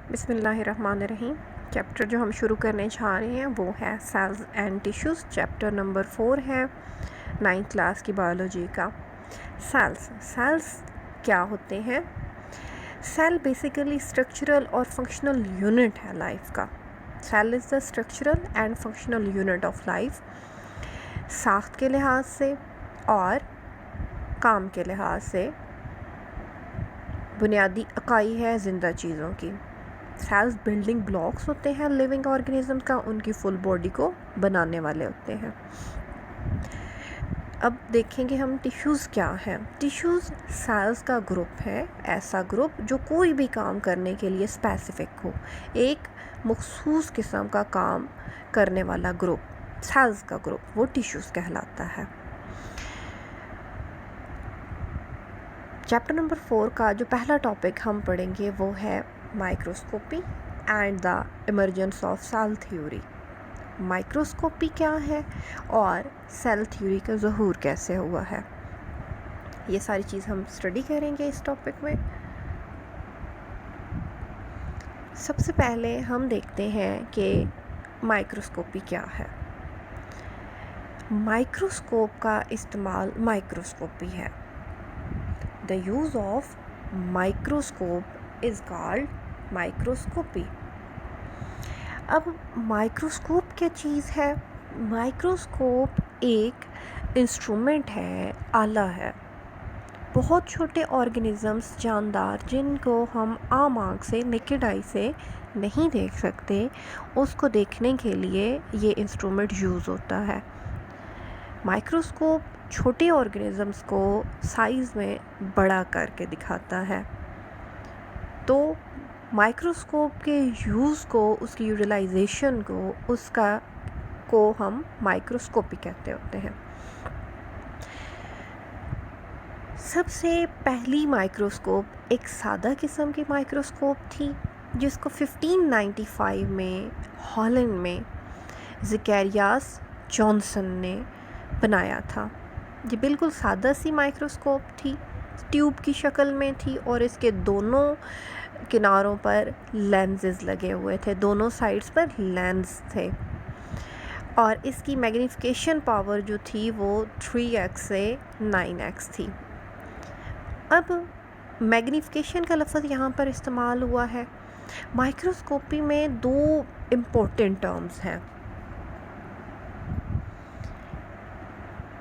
बिस्मिल्लाहिर्रहमानिर्रहीम। चैप्टर जो हम शुरू करने जा रहे हैं वो है cells and tissues. Chapter number 4 है 9th क्लास की बायोलॉजी का। सेल्स क्या होते हैं? सेल बेसिकली स्ट्रक्चरल और फंक्शनल यूनिट है लाइफ का। Cell is the structural and functional unit of life, साख्त के लिहाज से और काम के लिहाज से बुनियादी इकाई है ज़िंदा चीज़ों की। सेल्स बिल्डिंग ब्लॉक्स होते हैं लिविंग ऑर्गेनिज्म का, उनकी फुल बॉडी को बनाने वाले होते हैं। अब देखेंगे हम टिश्यूज़ क्या हैं। टिश्यूज़ सेल्स का ग्रुप है, ऐसा ग्रुप जो कोई भी काम करने के लिए स्पेसिफिक हो, एक मखसूस किस्म का काम करने वाला ग्रुप, सेल्स का ग्रुप, वो टिश्यूज़ कहलाता है। चैप्टर नंबर 4 का जो पहला टॉपिक हम पढ़ेंगे वो है microscopy and the emergence of cell theory. Microscopy क्या है और सेल थ्योरी का ज़हूर कैसे हुआ है, ये सारी चीज़ हम स्टडी करेंगे इस टॉपिक में। सबसे पहले हम देखते हैं कि माइक्रोस्कोपी क्या है। माइक्रोस्कोप का इस्तेमाल माइक्रोस्कोपी है। The use of microscope is called microscopy। अब माइक्रोस्कोप क्या चीज़ है? माइक्रोस्कोप एक इंस्ट्रूमेंट है, आला है। बहुत छोटे ऑर्गेनिजम्स, जानदार, जिनको हम आम आँख से, नेकेड आई से नहीं देख सकते, उसको देखने के लिए ये इंस्ट्रूमेंट यूज़ होता है। माइक्रोस्कोप छोटे ऑर्गेनिजम्स को साइज़ में बड़ा करके दिखाता है। तो माइक्रोस्कोप के यूज़ को, उसकी यूटिलाइजेशन को हम माइक्रोस्कोपी कहते होते हैं। सबसे पहली माइक्रोस्कोप एक सादा किस्म की माइक्रोस्कोप थी जिसको 1595 में हॉलैंड में ज़करियास जॉनसन ने बनाया था। ये बिल्कुल सादा सी माइक्रोस्कोप थी, ट्यूब की शक्ल में थी और इसके दोनों किनारों पर लेंसेज लगे हुए थे, दोनों साइड्स पर लेंस थे और इसकी मैग्नीफिकेशन पावर जो थी वो 3x से 9x थी। अब मैग्नीफिकेशन का लफ्ज़ यहाँ पर इस्तेमाल हुआ है। माइक्रोस्कोपी में दो इम्पोर्टेंट टर्म्स हैं,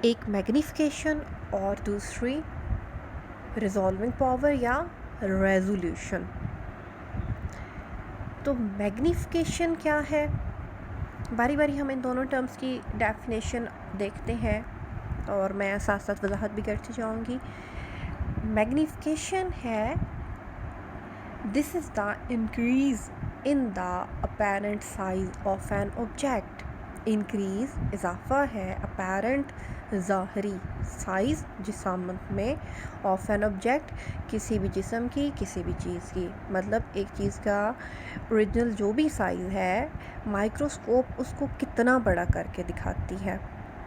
एक मैग्नीफिकेशन और दूसरी रिजॉल्विंग पावर या रेजोल्यूशन। तो मैग्नीफिकेशन क्या है? बारी बारी हम इन दोनों टर्म्स की डेफिनेशन देखते हैं और मैं साथ साथ वजाहत भी करती जाऊंगी। मैग्नीफिकेशन है this is the increase in the apparent size of an object. Increase इजाफा है, अपैरेंट ज़ाहरी, साइज़ जिसामत में, ऑफ एन ऑब्जेक्ट किसी भी जिस्म की, किसी भी चीज़ की। मतलब एक चीज़ का ओरिजिनल जो भी साइज़ है, माइक्रोस्कोप उसको कितना बड़ा करके दिखाती है,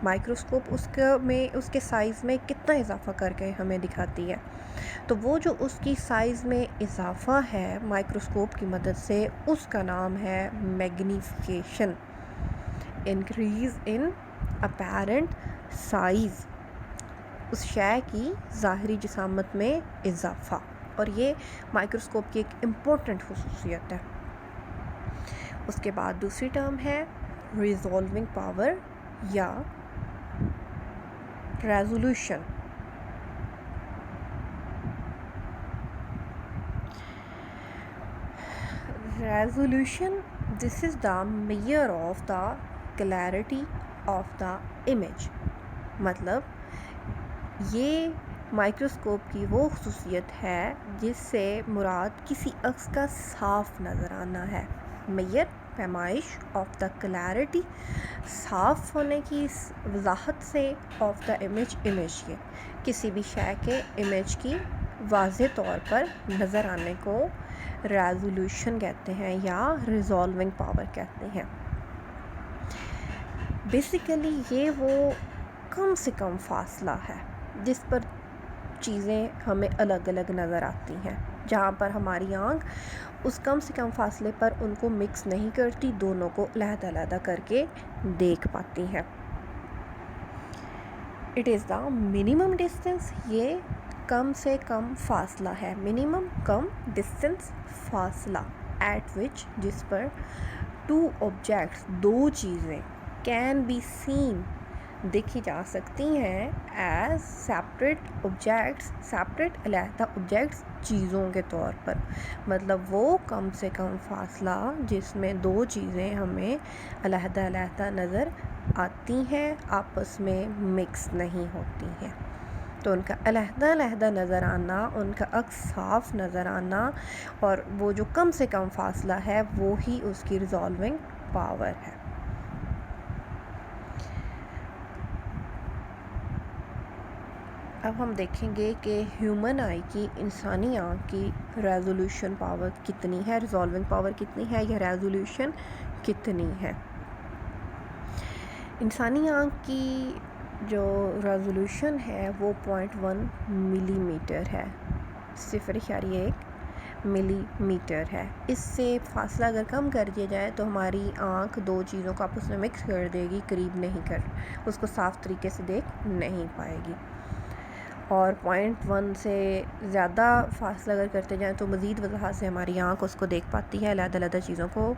माइक्रोस्कोप उसके साइज़ में कितना इजाफा करके हमें दिखाती है। तो वो जो उसकी साइज़ में इजाफा है माइक्रोस्कोप की मदद से, उसका नाम है magnification. Increase in apparent size, उस शय की ज़ाहरी जिसामत में इजाफा, और ये माइक्रोस्कोप की एक इम्पोर्टेंट खुसूसियत है। उसके बाद दूसरी टर्म है रिजॉल्विंग पावर या resolution. Resolution, this is the measure of the clarity of the image. मतलब ये माइक्रोस्कोप की वो खुसूसियत है जिससे मुराद किसी अक्स का साफ नज़र आना है। मेजर, पैमाइश, ऑफ द क्लैरिटी, साफ होने की वजाहत से, ऑफ द इमेज, इमेज के किसी भी शय के इमेज की वाज़े तौर पर नज़र आने को रेजोल्यूशन कहते हैं या रिजॉल्विंग पावर कहते हैं। बेसिकली ये वो कम से कम फासला है जिस पर चीज़ें हमें अलग अलग नज़र आती हैं, जहाँ पर हमारी आँख उस कम से कम फासले पर उनको मिक्स नहीं करती, दोनों को अलग-अलग करके देख पाती हैं। It is the minimum distance, ये कम से कम फासला है, मिनिमम कम डिस्टेंस फासला, एट विच जिस पर टू ऑब्जेक्ट्स दो चीज़ें कैन बी सीन देखी जा सकती हैं एज सेपरेट ऑब्जेक्ट्स, सेपरेट अलहदा ऑब्जेक्ट्स चीज़ों के तौर पर। मतलब वो कम से कम फासला जिसमें दो चीज़ें हमें अलहदा अलहदा नज़र आती हैं, आपस में मिक्स नहीं होती हैं, तो उनका अलहदा अलहदा नज़र आना, उनका अक्स साफ नज़र आना और वो जो कम से कम फासला है वो ही उसकी रिजॉल्विंग पावर है। अब हम देखेंगे कि ह्यूमन आई की, इंसानी आँख की रेजोल्यूशन पावर कितनी है, रिजॉल्विंग पावर कितनी है या रेजोल्यूशन कितनी है। इंसानी आँख की जो रेजोल्यूशन है वो 0.1 मिलीमीटर है, 0.1 मिलीमीटर है। इससे फासला अगर कम कर दिया जाए तो हमारी आँख दो चीज़ों को आपस में मिक्स कर देगी, करीब नहीं कर, उसको साफ़ तरीके से देख नहीं पाएगी। और 0.1 से ज़्यादा फासला अगर करते जाएँ तो मज़ीद वजह से हमारी आँख उसको देख पाती है, अलग-अलग चीज़ों को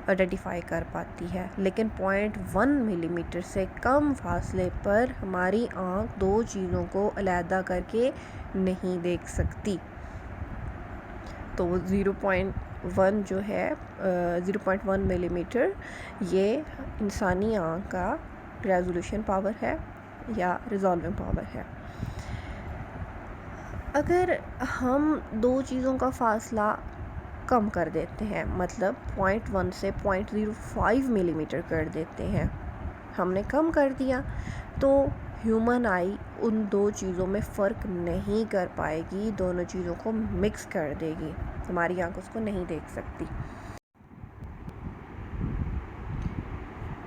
आइडेंटिफाई कर पाती है। लेकिन 0.1 मिलीमीटर से कम फासले पर हमारी आँख दो चीज़ों को अलहदा करके नहीं देख सकती। तो 0.1 जो है 0.1 मिलीमीटर ये इंसानी आँख का रेजोल्यूशन पावर है या रिजॉल्विंग पावर है। अगर हम दो चीज़ों का फासला कम कर देते हैं, मतलब 0.1 से 0.05 मिलीमीटर कर देते हैं, हमने कम कर दिया, तो ह्यूमन आई उन दो चीज़ों में फ़र्क नहीं कर पाएगी, दोनों चीज़ों को मिक्स कर देगी, हमारी आँख उसको नहीं देख सकती।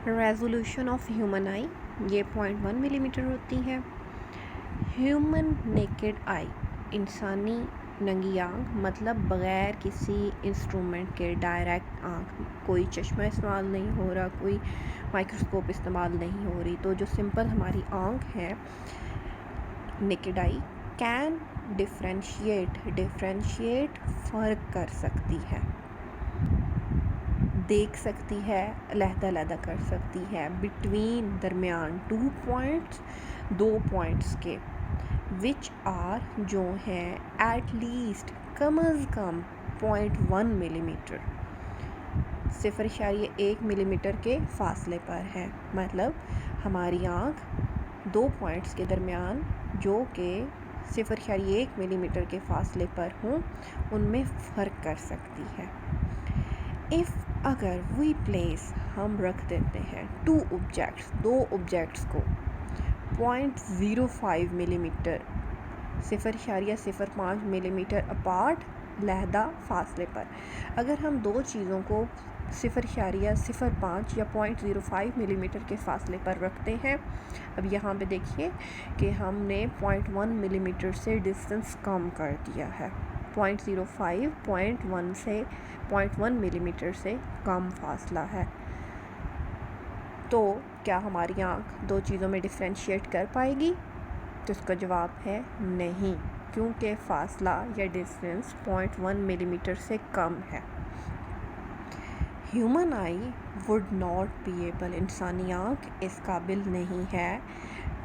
रेजोल्यूशन ऑफ ह्यूमन आई ये 0.1 मिलीमीटर होती है। ह्यूमन नेकेड आई, इंसानी नंगी आँख, मतलब बग़ैर किसी इंस्ट्रूमेंट के डायरेक्ट आँख, कोई चश्मा इस्तेमाल नहीं हो रहा, कोई माइक्रोस्कोप इस्तेमाल नहीं हो रही, तो जो सिंपल हमारी आँख है नेकेड आई कैन डिफ्रेंशिएट फ़र्क कर सकती है, देख सकती है, अलहदा कर सकती है बिटवीन, दरमियान, 2 पॉइंट्स, 2 पॉइंट्स के, विच आर जो हैं एट लीस्ट कम अज़ कम 0.1 मिलीमीटर, 0.1 मिलीमीटर के फासले पर है। मतलब हमारी आँख दो पॉइंट्स के दरमियान जो कि 0.1 मिलीमीटर के फासले पर हों उनमें फ़र्क कर सकती है। इफ़ अगर वी प्लेस, हम रख देते हैं दो ऑब्जेक्ट्स को 0.05 मिलीमीटर, 0.05 मिलीमीटर अपार्ट, लहदा फासले पर, अगर हम दो चीज़ों को 0.05 या 0.05 मिलीमीटर के फासले पर रखते हैं, अब यहाँ पे देखिए कि हमने 0.1 मिलीमीटर से डिस्टेंस कम कर दिया है, 0.05 0.1 से 0.1 मिलीमीटर से कम फासला है, तो क्या हमारी आँख दो चीज़ों में डिफ्रेंशिएट कर पाएगी? तो इसका जवाब है नहीं, क्योंकि फासला या डिस्टेंस 0.1 मिलीमीटर से कम है। Human I would not be able, इंसानी आँख इस काबिल नहीं है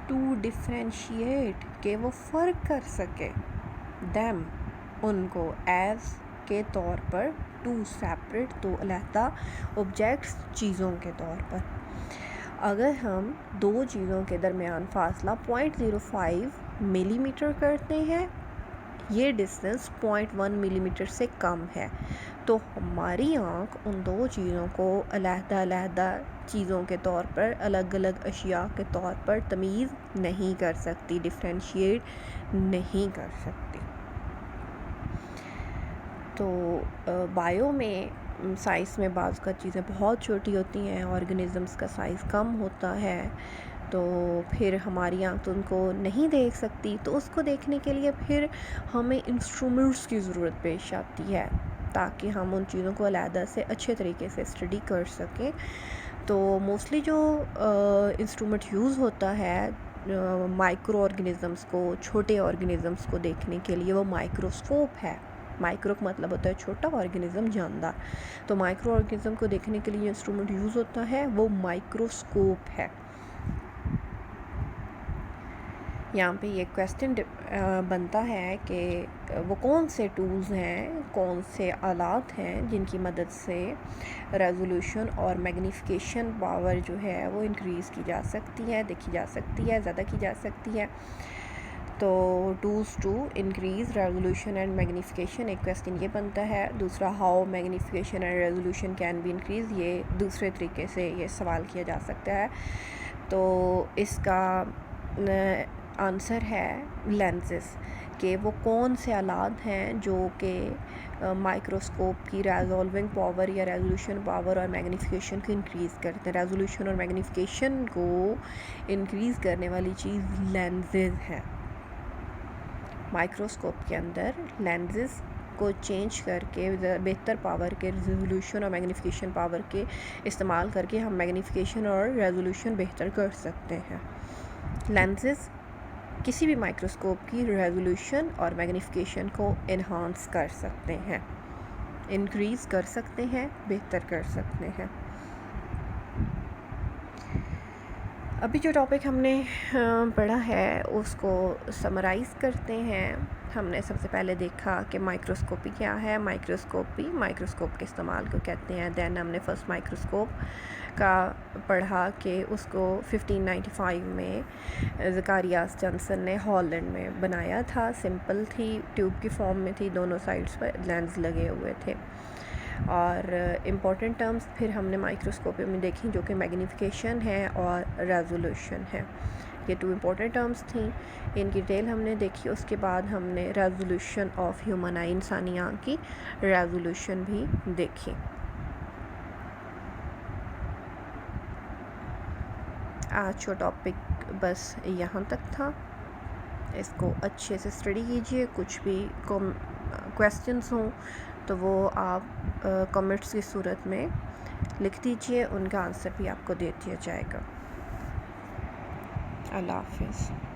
टू डिफ्रेंशिएट, कि वो फ़र्क कर सके, दैम, उनको, एज़ के तौर पर, टू सेपरेट, तो अलहदा, ऑब्जेक्ट्स, चीज़ों के तौर पर। अगर हम दो चीज़ों के दरमियान फासला 0.05 मिलीमीटर करते हैं, ये डिस्टेंस 0.1 मिलीमीटर से कम है, तो हमारी आँख उन दो चीज़ों को अलहदा चीज़ों के तौर पर, अलग अलग अशिया के तौर पर तमीज़ नहीं कर सकती, डिफ्रेंशिएट नहीं कर सकती। तो बायो में, साइज़ में बाज़ का चीज़ें बहुत छोटी होती हैं, ऑर्गेनिज़म्स का साइज़ कम होता है, तो फिर हमारी आँख तो उनको नहीं देख सकती, तो उसको देखने के लिए फिर हमें इंस्ट्रूमेंट्स की ज़रूरत पेश आती है। ताकि हम उन चीज़ों को अलहदा से अच्छे तरीके से स्टडी कर सकें। तो मोस्टली जो इंस्ट्रूमेंट यूज़ होता है माइक्रो ऑर्गेनिज़म्स को, छोटे ऑर्गेनिज़म्स को देखने के लिए, वो माइक्रोस्कोप है। माइक्रो का मतलब होता है छोटा, ऑर्गेनिज़म जानदार। तो माइक्रो ऑर्गेनिज़म को देखने के लिए इंस्ट्रूमेंट यूज़ होता है वो माइक्रोस्कोप है। यहाँ पे ये क्वेश्चन बनता है कि वो कौन से टूल्स हैं, कौन से आलात हैं जिनकी मदद से रेजोल्यूशन और मैग्नीफिकेशन पावर जो है वो इंक्रीज़ की जा सकती है, देखी जा सकती है, ज़्यादा की जा सकती है। तो tools to increase resolution and magnification, एक क्वेश्चन ये बनता है। दूसरा, how magnification and resolution can be increase, ये दूसरे तरीके से ये सवाल किया जा सकता है। तो इसका आंसर है लेंसेज, कि वो कौन से आलात हैं जो कि माइक्रोस्कोप की रेजोल्विंग पावर या रेजोल्यूशन पावर और मैग्नीफिकेशन को इंक्रीज़ करते हैं। रेजोल्यूशन और मैग्नीफिकेशन को इंक्रीज़ करने वाली चीज़ लेंसेज है। माइक्रोस्कोप के अंदर लेंसेज को चेंज करके बेहतर पावर के रेजोल्यूशन और मैग्नीफिकेशन पावर के इस्तेमाल करके हम मैग्नीफिकेशन और रेजोल्यूशन बेहतर कर सकते हैं। लेंसेज किसी भी माइक्रोस्कोप की रेजोल्यूशन और मैग्नीफिकेशन को इन्हांस कर सकते हैं, इंक्रीज़ कर सकते हैं, बेहतर कर सकते हैं। अभी जो टॉपिक हमने पढ़ा है उसको समराइज़ करते हैं। हमने सबसे पहले देखा कि माइक्रोस्कोपी क्या है, माइक्रोस्कोप के इस्तेमाल को कहते हैं। दैन हमने फर्स्ट माइक्रोस्कोप का पढ़ा कि उसको 1595 में ज़कारियास जॉनसन ने हॉलैंड में बनाया था। सिंपल थी, ट्यूब की फॉर्म में थी, दोनों साइड्स पर लेंस लगे हुए थे। और इम्पॉर्टेंट टर्म्स फिर हमने माइक्रोस्कोपी में देखी जो कि मैग्नीफिकेशन है और रेजोल्यूशन है। ये 2 इम्पॉर्टेंट टर्म्स थी, इनकी डिटेल हमने देखी। उसके बाद हमने रेजोल्यूशन ऑफ ह्यूमन आई, इंसानी आँख की रेजोल्यूशन भी देखी। आज का टॉपिक बस यहाँ तक था। इसको अच्छे से स्टडी कीजिए। कुछ भी क्वेश्चंस हों तो वो आप कमेंट्स की सूरत में लिख दीजिए, उनका आंसर भी आपको दे दिया जाएगा। अल्लाह हाफ़िज़।